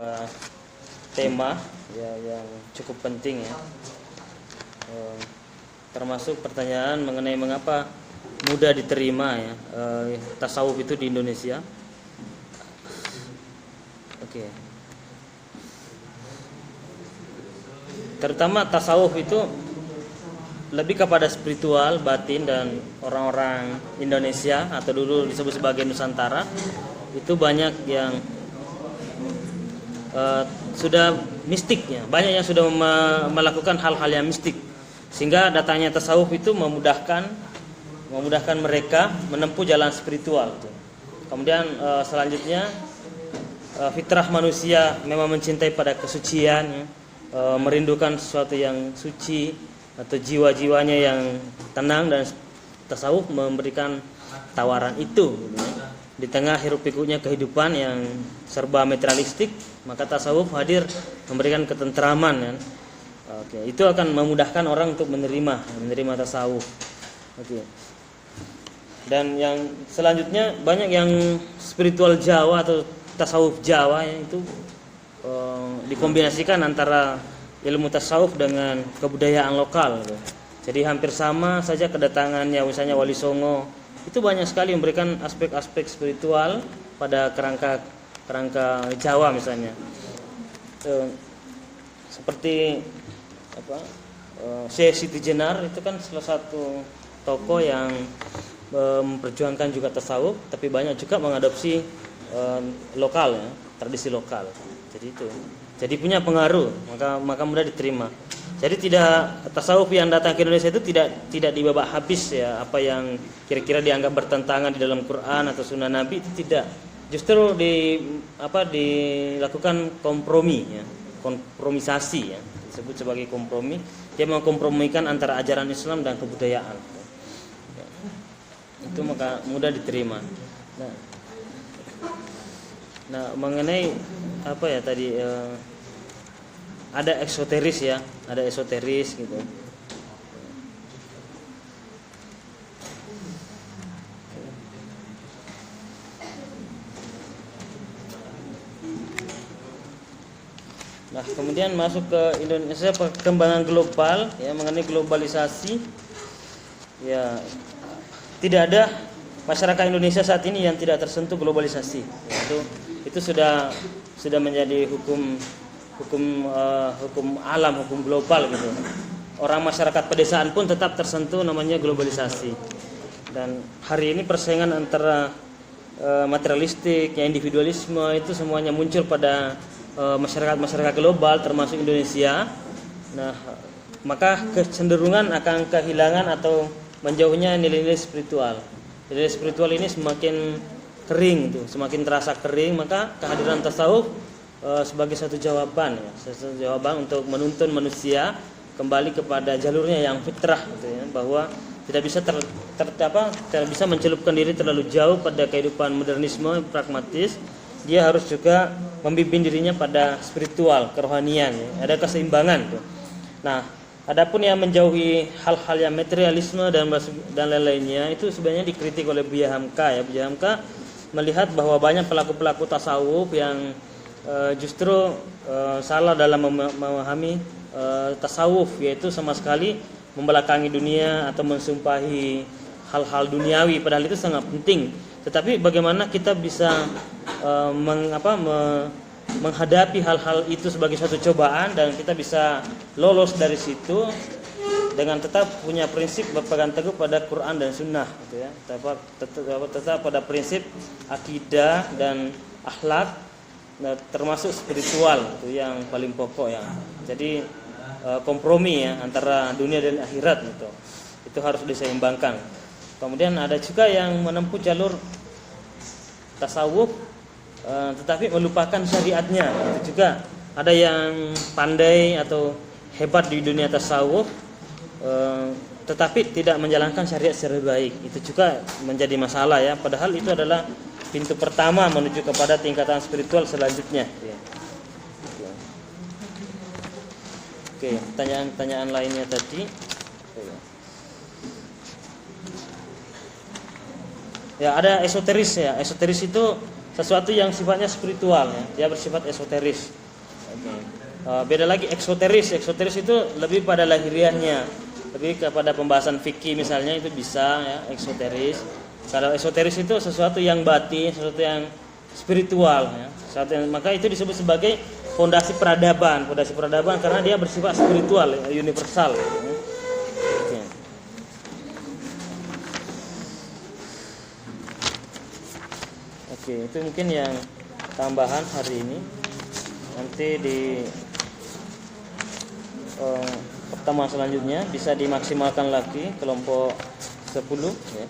uh, tema ya yang cukup penting ya, termasuk pertanyaan mengenai mengapa mudah diterima ya tasawuf itu di Indonesia. Oke. Terutama tasawuf itu lebih kepada spiritual, batin, dan orang-orang Indonesia atau dulu disebut sebagai Nusantara itu banyak yang sudah mistiknya, banyak yang sudah melakukan hal-hal yang mistik, sehingga datangnya tasawuf itu memudahkan mereka menempuh jalan spiritual. Kemudian selanjutnya fitrah manusia memang mencintai pada kesucian ya, merindukan sesuatu yang suci atau jiwa-jiwanya yang tenang, dan tasawuf memberikan tawaran itu di tengah hiruk-pikuknya kehidupan yang serba materialistik. Maka tasawuf hadir memberikan ketentraman kan. Oke, itu akan memudahkan orang untuk menerima tasawuf. Oke. Dan yang selanjutnya banyak yang spiritual Jawa atau tasawuf Jawa ya, itu dikombinasikan antara ilmu tasawuf dengan kebudayaan lokal gitu. Jadi hampir sama saja kedatangannya, misalnya Wali Songo itu banyak sekali memberikan aspek-aspek spiritual pada kerangka Jawa misalnya. Seperti Syekh Siti Jenar itu kan salah satu tokoh yang memperjuangkan juga tasawuf, tapi banyak juga mengadopsi lokal ya, tradisi lokal. Jadi itu. Jadi punya pengaruh, maka mudah diterima. Jadi tidak, tasawuf yang datang ke Indonesia itu tidak dibabak habis ya, apa yang kira-kira dianggap bertentangan di dalam Quran atau Sunnah Nabi, itu tidak. Justru dilakukan kompromi ya, kompromisasi ya, disebut sebagai kompromi. Dia mengkompromikan antara ajaran Islam dan kebudayaan. Ya. Itu maka mudah diterima. Nah, mengenai apa ya tadi ada esoteris ya, ada esoteris gitu. Nah, kemudian masuk ke Indonesia, perkembangan global ya, mengenai globalisasi. Ya, tidak ada masyarakat Indonesia saat ini yang tidak tersentuh globalisasi. Ya, itu sudah menjadi hukum alam, hukum global gitu. Orang masyarakat pedesaan pun tetap tersentuh namanya globalisasi. Dan hari ini persaingan antara materialistik, ya, individualisme itu semuanya muncul pada masyarakat global termasuk Indonesia. Nah, maka kecenderungan akan kehilangan atau menjauhnya nilai-nilai spiritual. Nilai spiritual ini semakin kering tuh, semakin terasa kering, maka kehadiran tasawuf sebagai satu jawaban ya, satu jawaban untuk menuntun manusia kembali kepada jalurnya yang fitrah gitu ya, bahwa tidak bisa mencelupkan diri terlalu jauh pada kehidupan modernisme pragmatis. Dia harus juga membimbing dirinya pada spiritual, kerohanian ya. Ada keseimbangan tuh. Nah, adapun yang menjauhi hal-hal yang materialisme dan lain-lainnya itu sebenarnya dikritik oleh Buya Hamka ya. Buya Hamka melihat bahwa banyak pelaku-pelaku tasawuf yang justru salah dalam memahami tasawuf, yaitu sama sekali membelakangi dunia atau mensumpahi hal-hal duniawi, padahal itu sangat penting. Tetapi bagaimana kita bisa menghadapi hal-hal itu sebagai suatu cobaan, dan kita bisa lolos dari situ dengan tetap punya prinsip berpegang teguh pada Quran dan Sunnah gitu ya. Tetap pada prinsip akidah dan akhlak, termasuk spiritual itu yang paling pokok ya. Jadi kompromi ya antara dunia dan akhirat gitu. Itu harus diseimbangkan. Kemudian ada juga yang menempuh jalur tasawuf tetapi melupakan syariatnya. Itu juga ada yang pandai atau hebat di dunia tasawuf tetapi tidak menjalankan syariat secara baik. Itu juga menjadi masalah ya. Padahal itu adalah pintu pertama menuju kepada tingkatan spiritual selanjutnya. Oke, pertanyaan lainnya tadi. Ya, ada esoteris ya. Esoteris itu sesuatu yang sifatnya spiritual ya, dia bersifat esoteris. Beda lagi eksoteris. Eksoteris itu lebih pada lahiriahnya, lebih kepada pembahasan fikih misalnya, itu bisa ya eksoteris. Kalau esoteris itu sesuatu yang batin, sesuatu yang spiritual ya. Maka itu disebut sebagai fondasi peradaban karena dia bersifat spiritual, universal. Oke, itu mungkin yang tambahan hari ini. Nanti di pertemuan selanjutnya bisa dimaksimalkan lagi kelompok 10 ya.